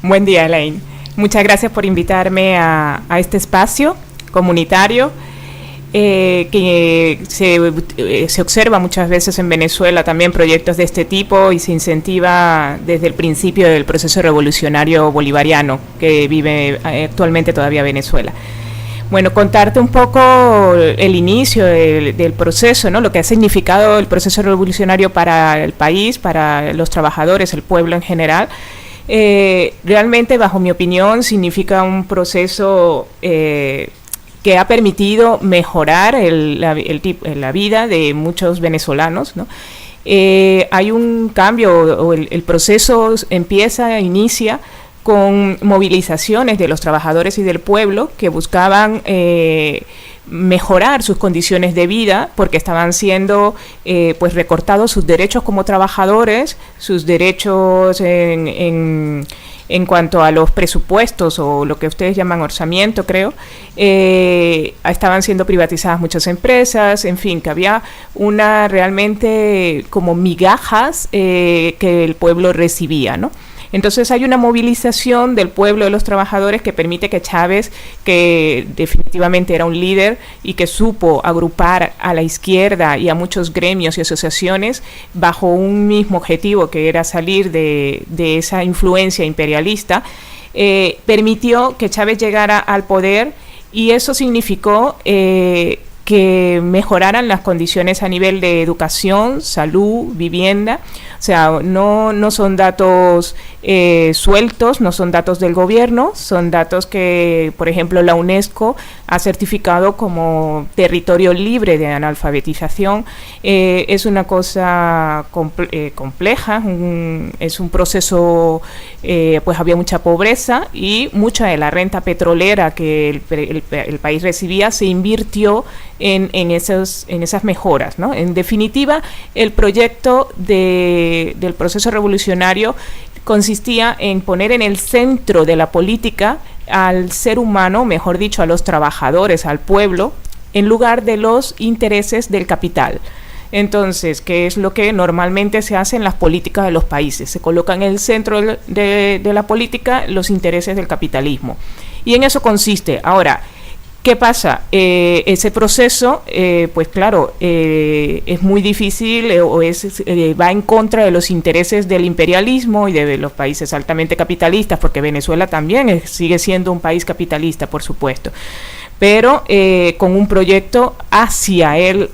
Buen día, Elaine. Muchas gracias por invitarme a este espacio comunitario que se observa muchas veces en Venezuela también proyectos de este tipo y se incentiva desde el principio del proceso revolucionario bolivariano que vive actualmente todavía Venezuela. Bueno, contarte un poco el inicio del proceso, ¿no? Lo que ha significado el proceso revolucionario para el país, para los trabajadores, el pueblo en general. Realmente, bajo mi opinión, significa un proceso que ha permitido mejorar la vida de muchos venezolanos, ¿no? Hay un cambio, o el proceso inicia con movilizaciones de los trabajadores y del pueblo que buscaban mejorar sus condiciones de vida porque estaban siendo pues recortados sus derechos como trabajadores, sus derechos en cuanto a los presupuestos o lo que ustedes llaman orzamiento, creo, estaban siendo privatizadas muchas empresas, en fin, que había una realmente como migajas que el pueblo recibía, ¿no? Entonces hay una movilización del pueblo, de los trabajadores, que permite que Chávez, que definitivamente era un líder y que supo agrupar a la izquierda y a muchos gremios y asociaciones bajo un mismo objetivo, que era salir de esa influencia imperialista, permitió que Chávez llegara al poder, y eso significó que mejoraran las condiciones a nivel de educación, salud, vivienda. O sea, no son datos sueltos, no son datos del gobierno, son datos que, por ejemplo, la UNESCO ha certificado como territorio libre de analfabetización. Es una cosa compleja, es un proceso, pues había mucha pobreza y mucha de la renta petrolera que el país recibía se invirtió en esas mejoras, ¿no? En definitiva, el proyecto del proceso revolucionario consistía en poner en el centro de la política al ser humano, mejor dicho, a los trabajadores, al pueblo, en lugar de los intereses del capital. Entonces, ¿qué es lo que normalmente se hace en las políticas de los países? Se colocan en el centro de la política los intereses del capitalismo. Y en eso consiste. Ahora, ¿qué pasa? Ese proceso, pues claro, es muy difícil va en contra de los intereses del imperialismo y de los países altamente capitalistas, porque Venezuela también sigue siendo un país capitalista, por supuesto, pero con un proyecto hacia el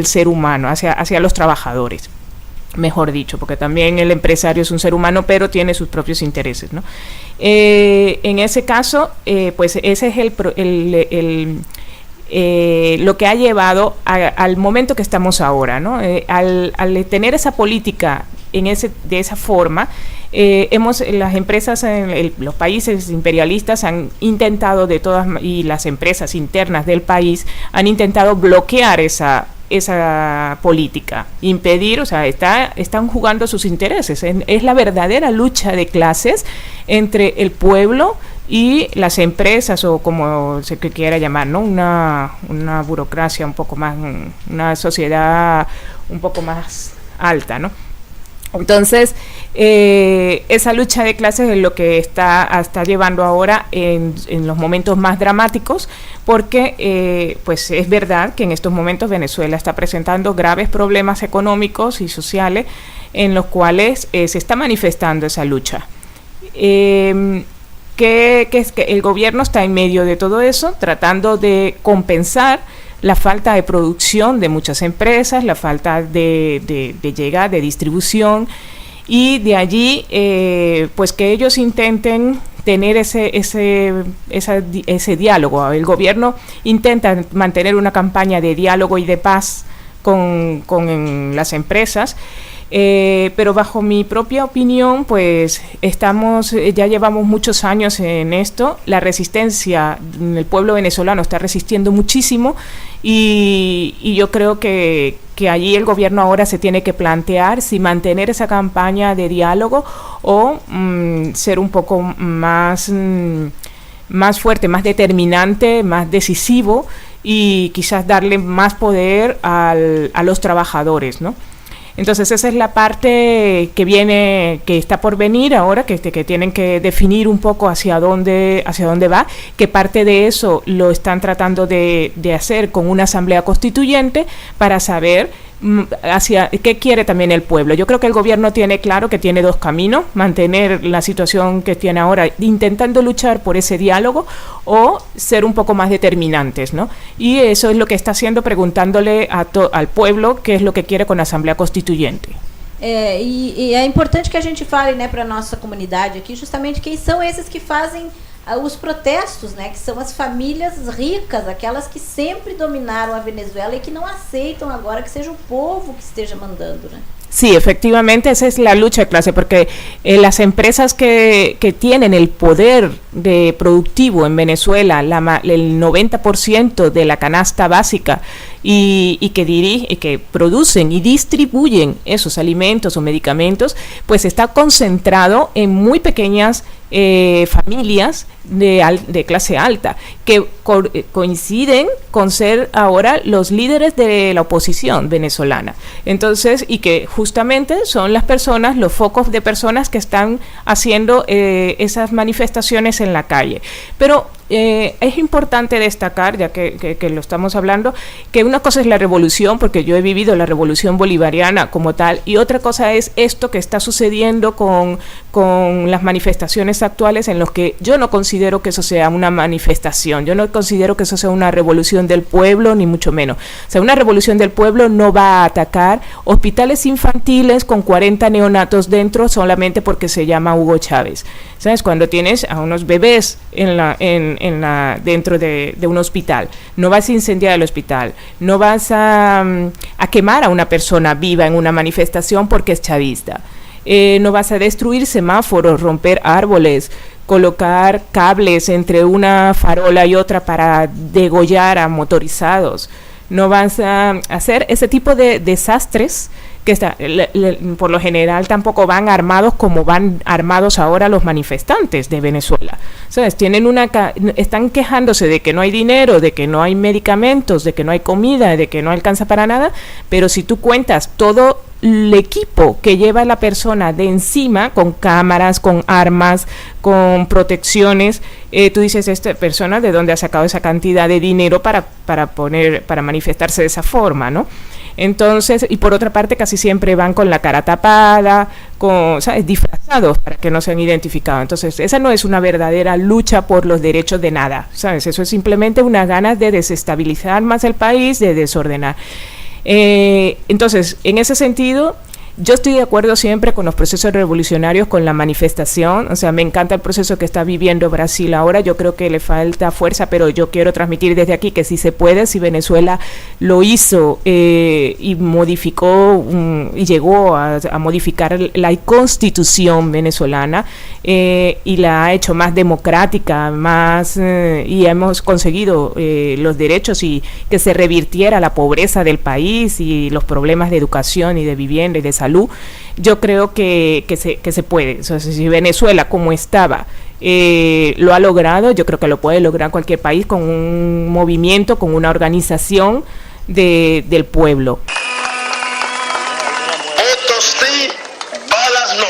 ser humano, hacia los trabajadores. Mejor dicho, porque también el empresario es un ser humano, pero tiene sus propios intereses, ¿no? En ese caso, pues ese es lo que ha llevado al momento que estamos ahora, ¿no? Al tener esa política de esa forma, las empresas los países imperialistas han intentado y las empresas internas del país han intentado bloquear esa política, impedir, o sea, están jugando sus intereses. Es la verdadera lucha de clases entre el pueblo y las empresas, o como se quiera llamar, ¿no? Una burocracia un poco más, una sociedad un poco más alta, ¿no? Entonces, esa lucha de clases es lo que está llevando ahora en los momentos más dramáticos, porque pues es verdad que en estos momentos Venezuela está presentando graves problemas económicos y sociales en los cuales se está manifestando esa lucha. Que el gobierno está en medio de todo eso, tratando de compensar la falta de producción de muchas empresas, la falta de llegada, de distribución, y de allí pues que ellos intenten tener ese diálogo. El gobierno intenta mantener una campaña de diálogo y de paz con las empresas, pero bajo mi propia opinión, pues ya llevamos muchos años en esto. La resistencia, el pueblo venezolano está resistiendo muchísimo, y yo creo que allí el gobierno ahora se tiene que plantear si mantener esa campaña de diálogo o ser un poco más fuerte, más determinante, más decisivo, y quizás darle más poder a los trabajadores, ¿no? Entonces esa es la parte que viene, que está por venir ahora, que tienen que definir un poco hacia dónde va, que parte de eso lo están tratando de hacer con una asamblea constituyente para saber hacia qué quiere también el pueblo. Yo creo que el gobierno tiene claro que tiene dos caminos: mantener la situación que tiene ahora, intentando luchar por ese diálogo, o ser un poco más determinantes, ¿no? Y eso es lo que está haciendo, preguntándole al pueblo qué es lo que quiere con la asamblea constituyente. E é importante que a gente fale, né, para a nossa comunidade aqui, justamente quem são esses que fazem os protestos, né, que são as famílias ricas, aquelas que sempre dominaram a Venezuela e que não aceitam agora que seja o povo que esteja mandando, né? Sí, efectivamente, esa es la lucha de clase, porque las empresas que tienen el poder productivo en Venezuela, el 90% de la canasta básica, y que producen y distribuyen esos alimentos o medicamentos, pues está concentrado en muy pequeñas familias de clase alta, que coinciden con ser ahora los líderes de la oposición venezolana. Entonces, y que justamente son las personas, los focos de personas que están haciendo esas manifestaciones en la calle. Pero es importante destacar, ya que lo estamos hablando, que una cosa es la revolución, porque yo he vivido la revolución bolivariana como tal, y otra cosa es esto que está sucediendo con las manifestaciones actuales, en los que yo no considero que eso sea una manifestación, yo no considero que eso sea una revolución del pueblo, ni mucho menos. O sea, una revolución del pueblo no va a atacar hospitales infantiles con 40 neonatos dentro solamente porque se llama Hugo Chávez. ¿Sabes? Cuando tienes a unos bebés dentro de un hospital, no vas a incendiar el hospital, no vas a quemar a una persona viva en una manifestación porque es chavista, no vas a destruir semáforos, romper árboles, colocar cables entre una farola y otra para degollar a motorizados, no vas a hacer ese tipo de desastres que por lo general tampoco van armados como van armados ahora los manifestantes de Venezuela. ¿Sabes? Están quejándose de que no hay dinero, de que no hay medicamentos, de que no hay comida, de que no alcanza para nada, pero si tú cuentas todo el equipo que lleva la persona de encima, con cámaras, con armas, con protecciones, tú dices, esta persona de dónde ha sacado esa cantidad de dinero para manifestarse de esa forma, ¿no? Entonces, y por otra parte, casi siempre van con la cara tapada, ¿sabes?, disfrazados para que no sean identificados. Entonces, esa no es una verdadera lucha por los derechos de nada, ¿sabes? Eso es simplemente una ganas de desestabilizar más el país, de desordenar. Entonces, en ese sentido, yo estoy de acuerdo siempre con los procesos revolucionarios, con la manifestación. O sea, me encanta el proceso que está viviendo Brasil ahora. Yo creo que le falta fuerza, pero yo quiero transmitir desde aquí que sí se puede. Si Venezuela lo hizo y modificó y llegó a modificar la constitución venezolana y la ha hecho más democrática, y hemos conseguido los derechos y que se revirtiera la pobreza del país y los problemas de educación y de vivienda y de salud, yo creo que se puede. O sea, si Venezuela, como estaba, lo ha logrado, yo creo que lo puede lograr cualquier país con un movimiento, con una organización del pueblo. Votos sí, balas no.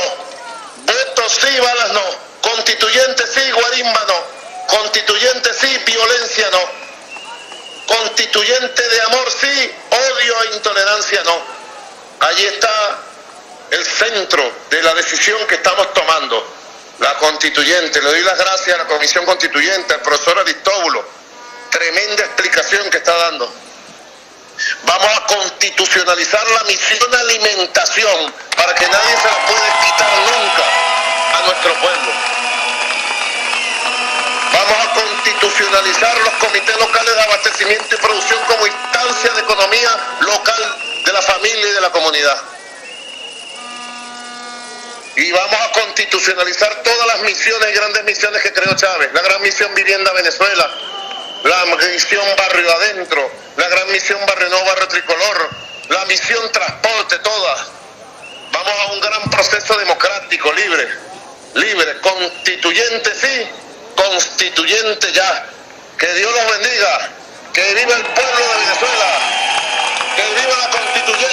Votos sí, balas no. Constituyente sí, guarimba no. Constituyente sí, violencia no. Constituyente de amor sí, odio e intolerancia no. Allí está el centro de la decisión que estamos tomando, la constituyente. Le doy las gracias a la Comisión Constituyente, al profesor Aristóbulo, tremenda explicación que está dando. Vamos a constitucionalizar la misión de alimentación para que nadie se la pueda quitar nunca a nuestro pueblo. Vamos a constitucionalizar los comités locales de abastecimiento y producción como instancia de economía local de la familia y de la comunidad. Y vamos a constitucionalizar todas las misiones y grandes misiones que creó Chávez. La gran misión Vivienda Venezuela, la misión Barrio Adentro, la gran misión Barrio Nuevo, Barrio Tricolor, la misión Transporte, todas. Vamos a un gran proceso democrático, libre, constituyente sí, constituyente ya. Que Dios los bendiga, que viva el pueblo de Venezuela, que viva la constituyente.